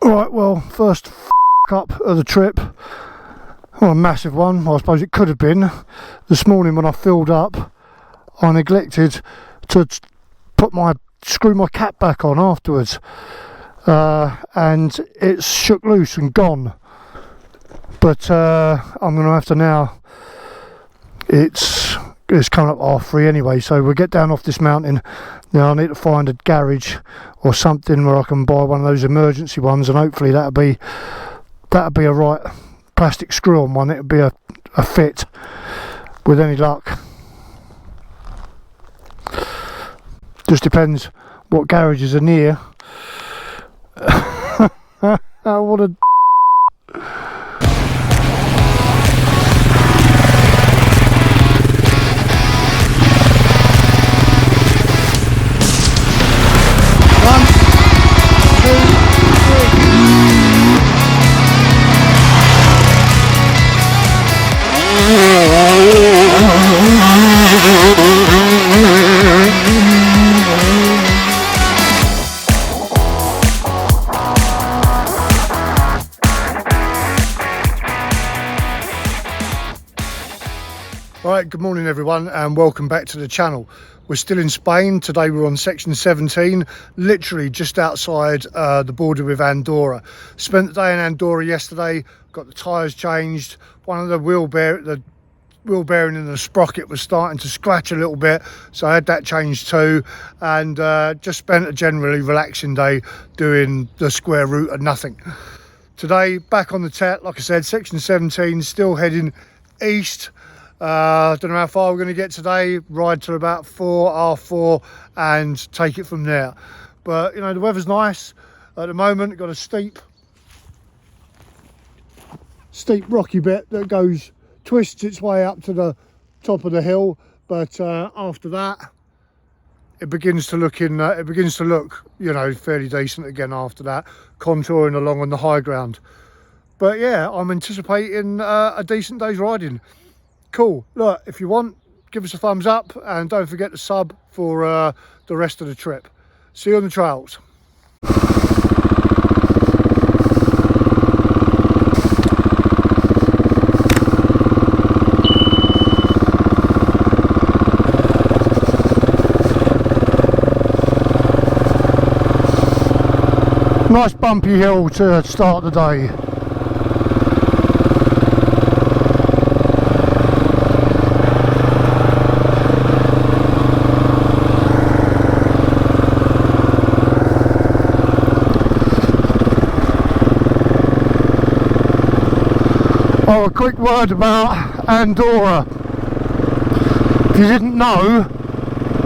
Alright, well, first up of the trip, well, a massive one. Well, I suppose it could have been. This morning when I filled up, I neglected to screw my cap back on afterwards, and it's shook loose and gone. But I'm going to have to now. It's coming up R3 anyway, so we'll get down off this mountain. Now I need to find a garage or something where I can buy one of those emergency ones, and hopefully that'll be a right plastic screw on one. It'll be a fit with any luck. Just depends what garages are near. What a Right, good morning everyone and welcome back to the channel. We're still in Spain. Today we're on section 17, literally just outside the border with Andorra. Spent the day in Andorra yesterday, got the tyres changed. One of the wheel bearing in the sprocket was starting to scratch a little bit, so I had that changed too, and just spent a generally relaxing day doing the square root of nothing. Today back on the TET, like I said, section 17, still heading east. Don't know how far we're going to get today. Ride till about 4 and take it from there. But you know, the weather's nice at the moment. Got a steep rocky bit that twists its way up to the top of the hill, but after that it begins to look you know, fairly decent again after that, contouring along on the high ground. But yeah, I'm anticipating a decent day's riding. Cool. Look, if you want, give us a thumbs up and don't forget to sub for the rest of the trip. See you on the trails. Nice bumpy hill to start the day. Oh, a quick word about Andorra. If you didn't know,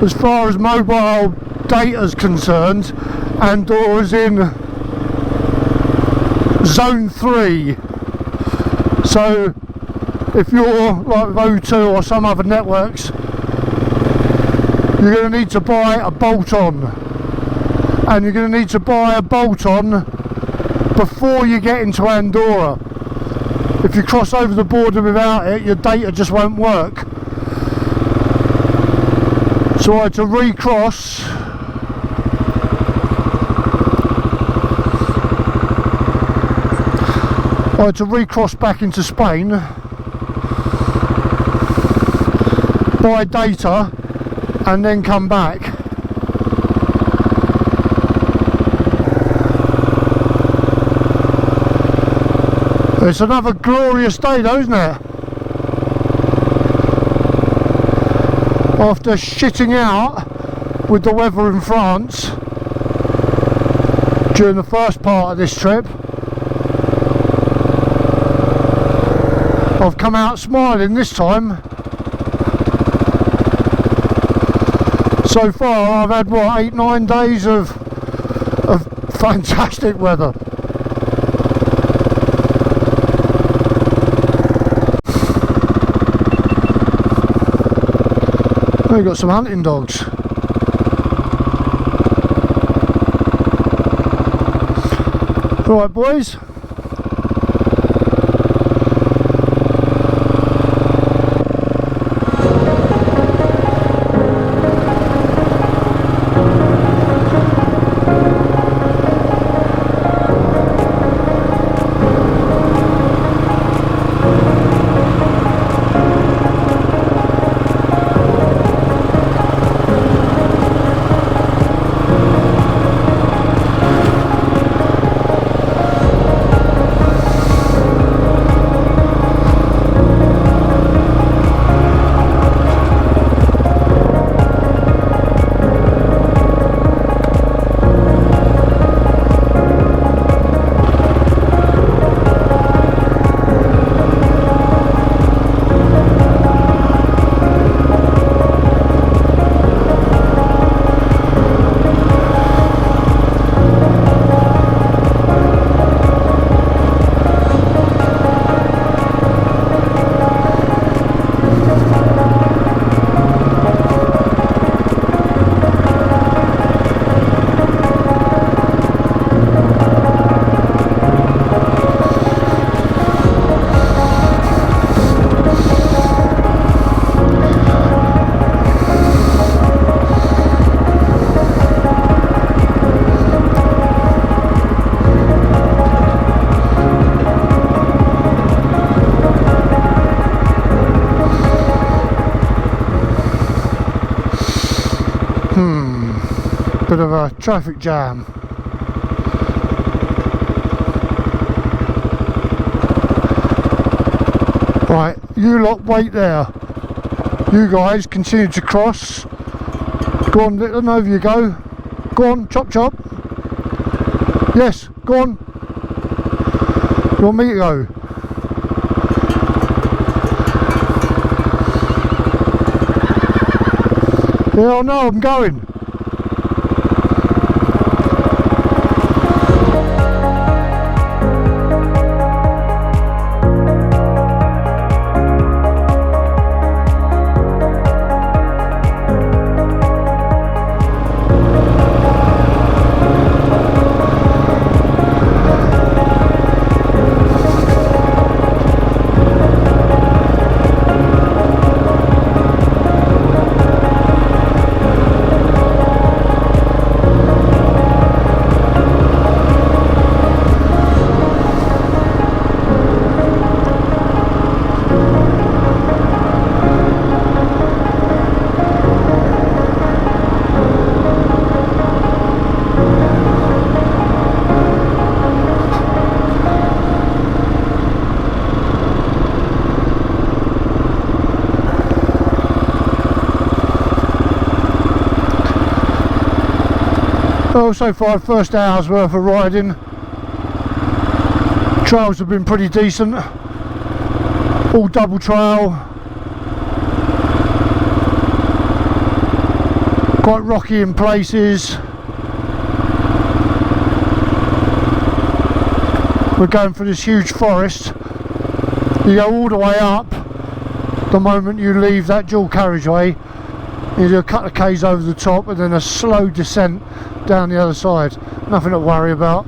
as far as mobile data is concerned, Andorra's in Zone 3. So if you're like with O2 or some other networks, you're going to need to buy a bolt-on. And you're going to need to buy a bolt-on before you get into Andorra. If you cross over the border without it, your data just won't work. So I had to recross. I had to recross back into Spain, buy data, and then come back. It's another glorious day though, isn't it? After shitting out with the weather in France during the first part of this trip, I've come out smiling this time. So far I've had what, 8-9 days of fantastic weather. We've got some hunting dogs. All right, boys. bit of a traffic jam. Right, you lot wait there. You guys continue to cross. Go on, and over you go. Go on, chop chop. Yes, go on. You want me to go? Yeah, I know, I'm going. Well, so far, first hour's worth of riding. Trails have been pretty decent. All double trail. Quite rocky in places. We're going through this huge forest. You go all the way up the moment you leave that dual carriageway. You do a couple of K's over the top and then a slow descent down the other side. Nothing to worry about.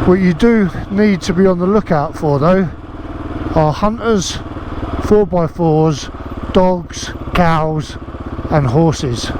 What you do need to be on the lookout for though are hunters, 4x4s, dogs, cows and horses.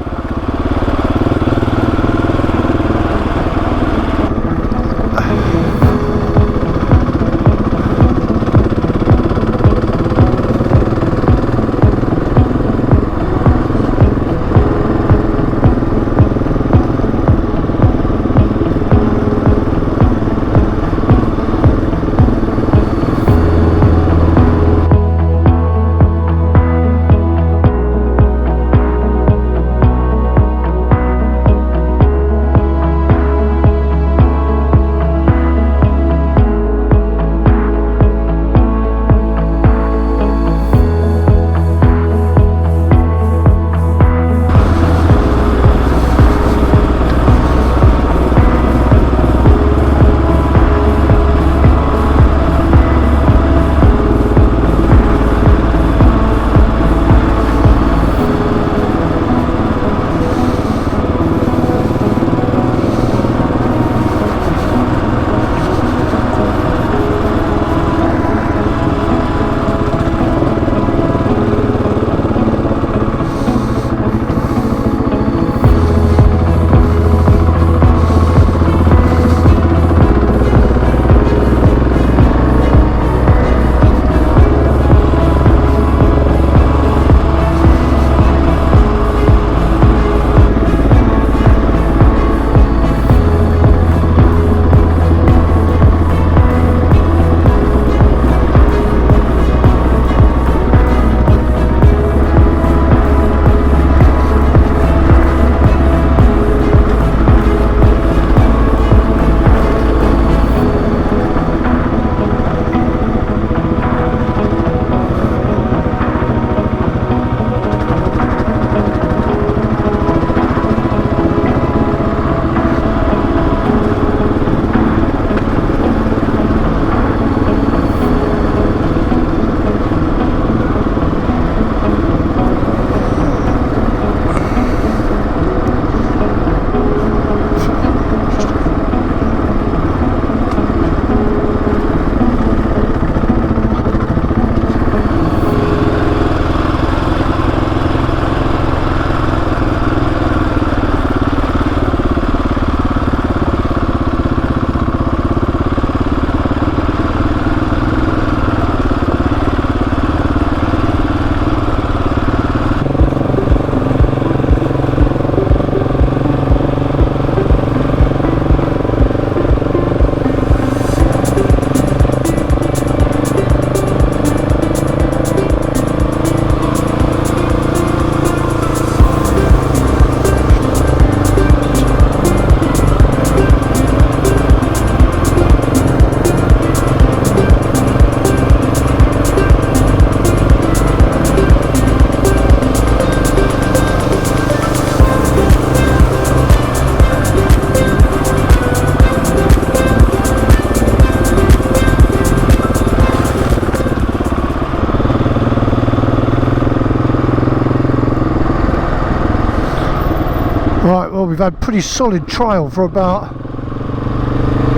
Right, well, we've had pretty solid trail for about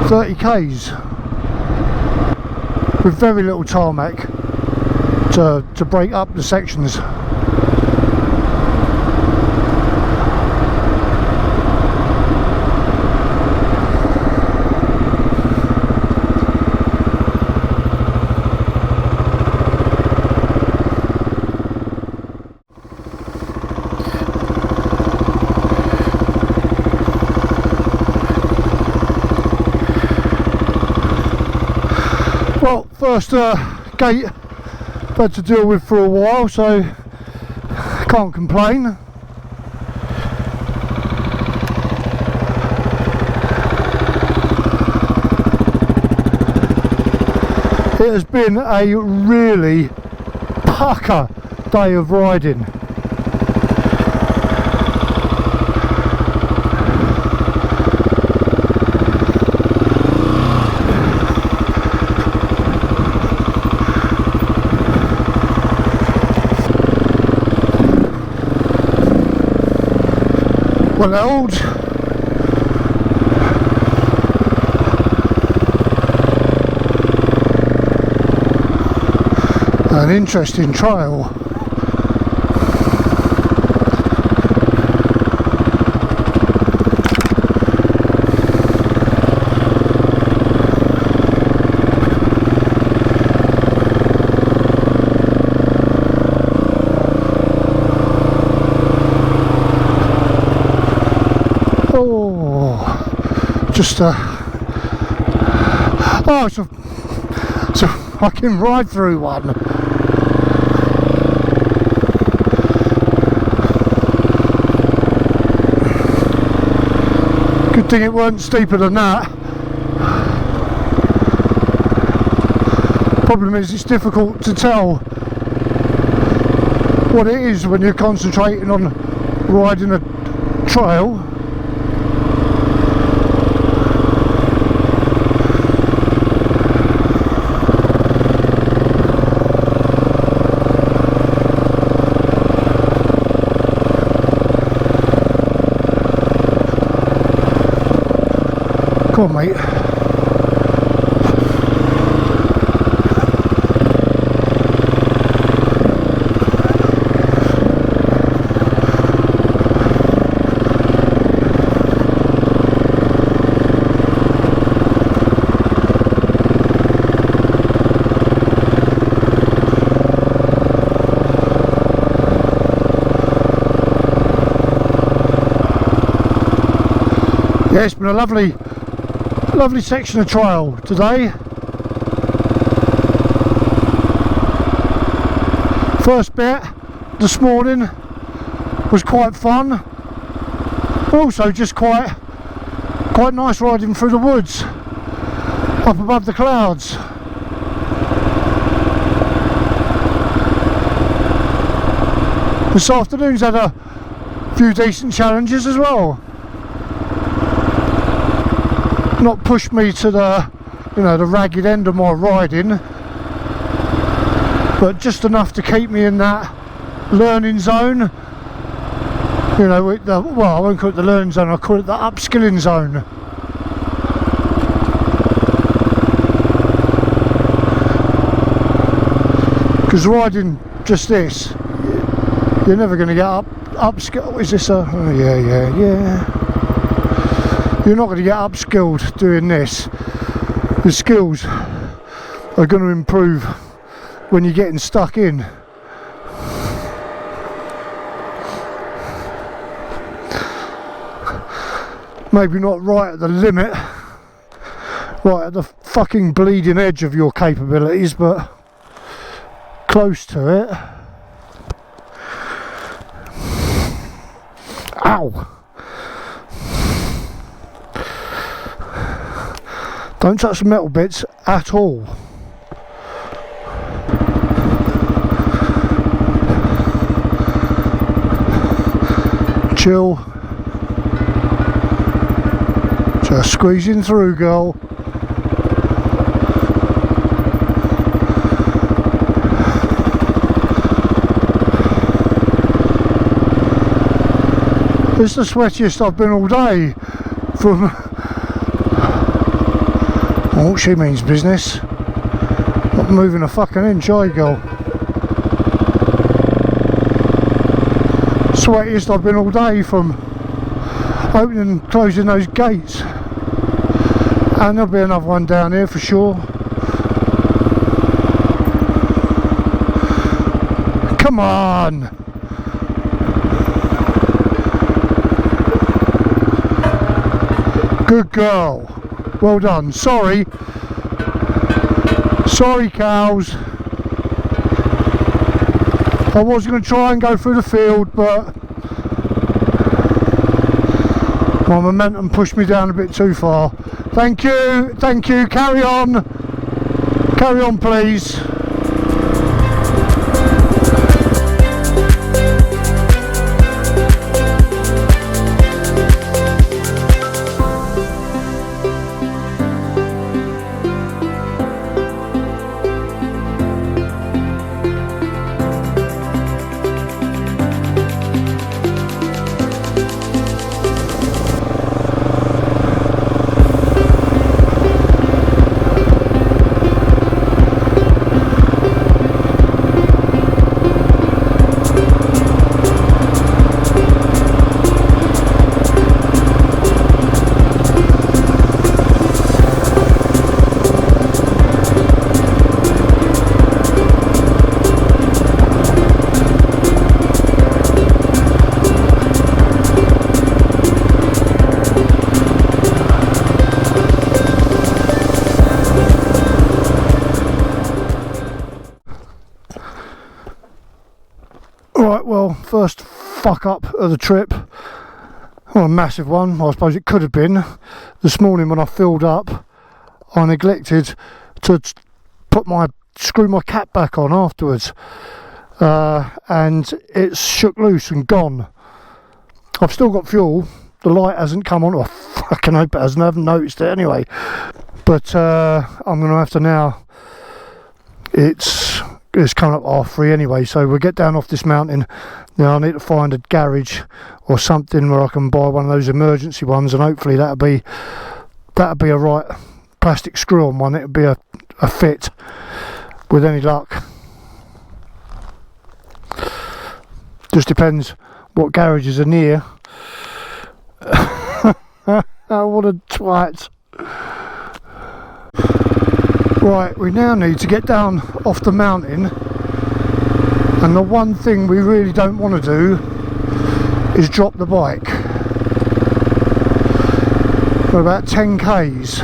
30 k's with very little tarmac to break up the sections. Well, first gate I've had to deal with for a while, so can't complain. It has been a really pucker day of riding. Well held. An interesting trail. Just oh, it's a fucking ride through one. Good thing it weren't steeper than that. Problem is, it's difficult to tell what it is when you're concentrating on riding a trail. Come on, mate. Yeah, it's been a lovely section of trail today. First bit this morning was quite fun. Also just quite nice riding through the woods up above the clouds. This afternoon's had a few decent challenges as well. Not pushed me to the, the ragged end of my riding, but just enough to keep me in that learning zone. With the, well, I won't call it the learning zone, I'll call it the upskilling zone. Because riding just this, you're never going to get upskill. Is this a? Oh, yeah. You're not going to get upskilled doing this. The skills are going to improve when you're getting stuck in. Maybe not right at the limit, right at the fucking bleeding edge of your capabilities, but close to it. Ow! Don't touch the metal bits at all. Chill. Just squeezing through, girl. It's the sweatiest I've been all day from... Oh, she means business. Not moving a fucking inch, I go. Sweatiest I've been all day from opening and closing those gates. And there'll be another one down here for sure. Come on! Good girl. Well done. Sorry. Sorry, cows. I was going to try and go through the field, but my momentum pushed me down a bit too far. Thank you. Thank you. Carry on. Carry on, please. Right, well, first fuck up of the trip. Well, a massive one, I suppose it could have been. This morning when I filled up, I neglected to screw my cap back on afterwards. And it's shook loose and gone. I've still got fuel. The light hasn't come on. I fucking hope it hasn't. I haven't noticed it anyway. But I'm going to have to now. It's coming up half 3 anyway, so we'll get down off this mountain. Now I need to find a garage or something where I can buy one of those emergency ones, and hopefully that'll be a right plastic screw on one. It'll be a fit with any luck. Just depends what garages are near. Oh, what a twat. Right, we now need to get down off the mountain, and the one thing we really don't want to do is drop the bike. We're about 10 k's.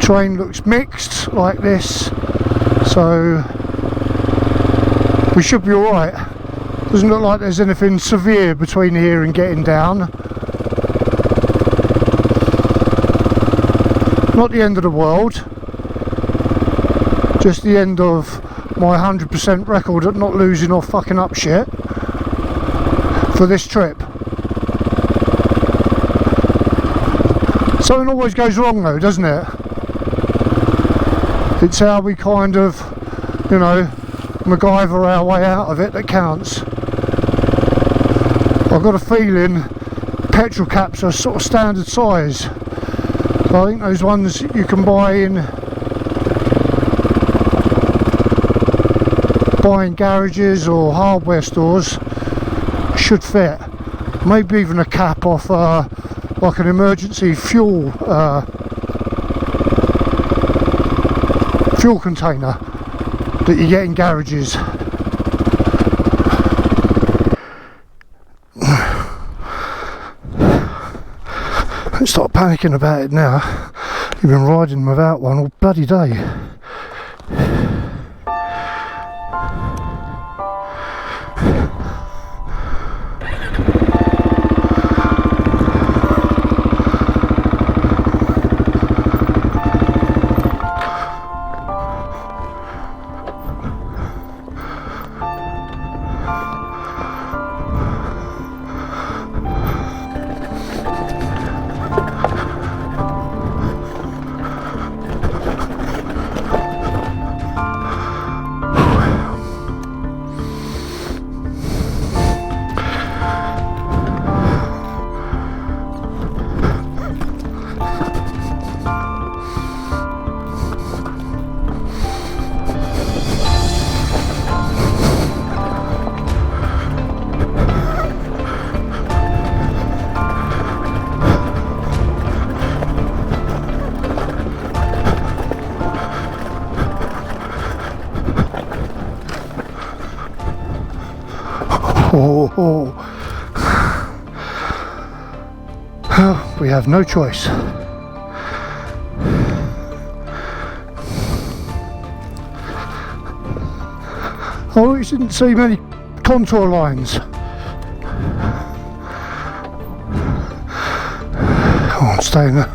Terrain looks mixed like this, so we should be alright. Doesn't look like there's anything severe between here and getting down. Not the end of the world, just the end of my 100% record at not losing or fucking up shit for this trip. Something always goes wrong though, doesn't it? It's how we kind of, you know, MacGyver our way out of it that counts. I've got a feeling petrol caps are sort of standard size. So I think those ones you can buy in garages or hardware stores should fit. Maybe even a cap off like an emergency fuel container that you get in garages. Don't start panicking about it now. You've been riding without one all bloody day. Oh. We have no choice. Oh, you didn't see many contour lines. Come on, stay in there.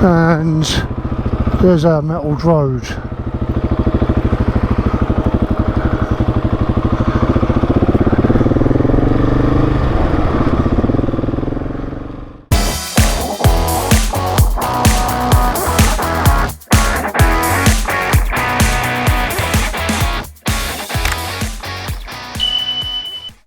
And there's our metalled road.